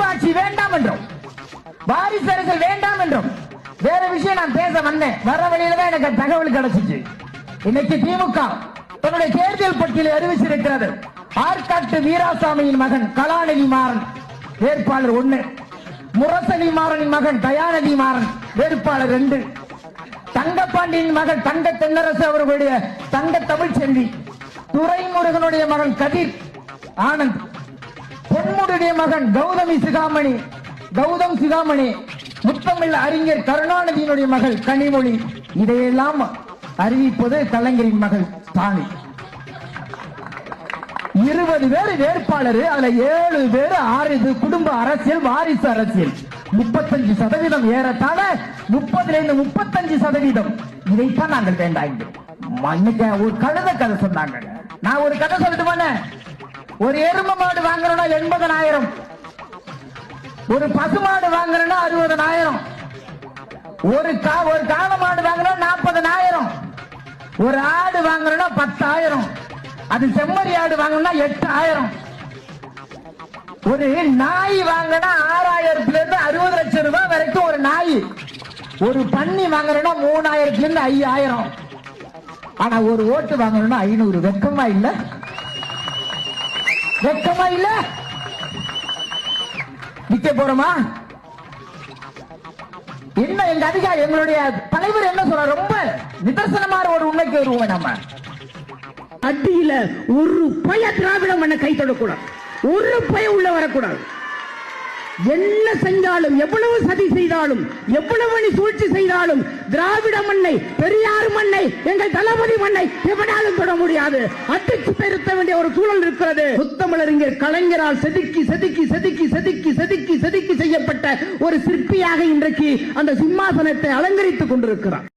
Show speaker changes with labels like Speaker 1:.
Speaker 1: கூட்டாட்சி வேண்டாம் என்றும், வாரிசு அரசியல் வேண்டாம் என்றும் வேற விஷயம் நான் பேச வந்தேன். வர வழியில தான் எனக்கு தகவல் கிடைச்சிச்சு. இன்னைக்கு திமுக தன்னுடைய தேர்தல் பட்டியலை அறிவிச்சிருக்கிறது. ஆற்காட்டு வீராசாமியின் மகன் கலாநிதி மாறன் வேட்பாளர் 1, முரசலி மாறனின் மகன் தயாநிதி மாறன் வேட்பாளர் 2, தங்கப்பாண்டியின் மகன் தங்க தென்னரசு அவர்களுடைய தங்க தமிழ்ச்செல்வி, துரைமுருகனுடைய மகன் கதிர் ஆனந்த், பொன்முடைய மகன் கௌதம் சிகாமணி, முத்தமிழ் அறிஞர் கருணாநிதியினுடைய மகள் கனிமொழி. இதையெல்லாம் அறிவிப்பது கலைஞரின் மகள் தானி. 20 பேர் வேட்பாளர், அதுல 7 பேர் 6 குடும்ப அரசியல், வாரிசு அரசியல். 35% ஏறத்தாழ 30-35%. இதைத்தான் நாங்கள் வேண்டாங்க. ஒரு கதை சொன்னாங்க. நான் ஒரு கதை சொல்லிட்டு, ஒரு எரும மாடு வாங்கணும்னா 80,000, ஒரு பசுமாடு வாங்கணும்னா 60,000, ஒரு காளை மாடு வாங்கணும் 40,000, ஒரு ஆடு வாங்கணும்னா 10,000, அது செம்மறி ஆடு வாங்கணும்னா 8,000, ஒரு நாய் வாங்கினா 6,000 60 லட்சம் ரூபாய் வரைக்கும் ஒரு நாய், ஒரு பன்னி வாங்கணும்னா 3,000 5,000. ஆனா ஒரு ஓட்டு வாங்கணும்னா 500. வெக்கமா இல்ல? வெக்கமா இல்ல? நிக்க போறோமா? என்ன எங்க அதிகாரி, எங்களுடைய தலைவர் என்ன சொல்ற, ரொம்ப நிதர்சனமான ஒரு உண்மைக்கு வருவோம். நம்ம
Speaker 2: அடியில ஒரு பய திராவிட மண்ணை கை தொடக்கூடாது, ஒரு பய உள்ள வரக்கூடாது. என்ன செஞ்சாலும், எவ்வளவு சதி செய்தாலும், எவ்வளவு நீ சூழ்ச்சி செய்தாலும், திராவிட மண்ணை, பெரியார் மண்ணை, எங்கள் தளபதி மண்ணை எவனாலும் தொட முடியாது. அடித்து பெருத்த வேண்டிய ஒரு சூழல் இருக்கிறது. முத்தமிழறிஞர் கலைஞரால் செதுக்கி செதுக்கி செதுக்கி செதுக்கி செதுக்கி செதுக்கி செய்யப்பட்ட ஒரு சிற்பியாக இன்றைக்கு அந்த சிம்மாசனத்தை அலங்கரித்துக் கொண்டிருக்கிறார்.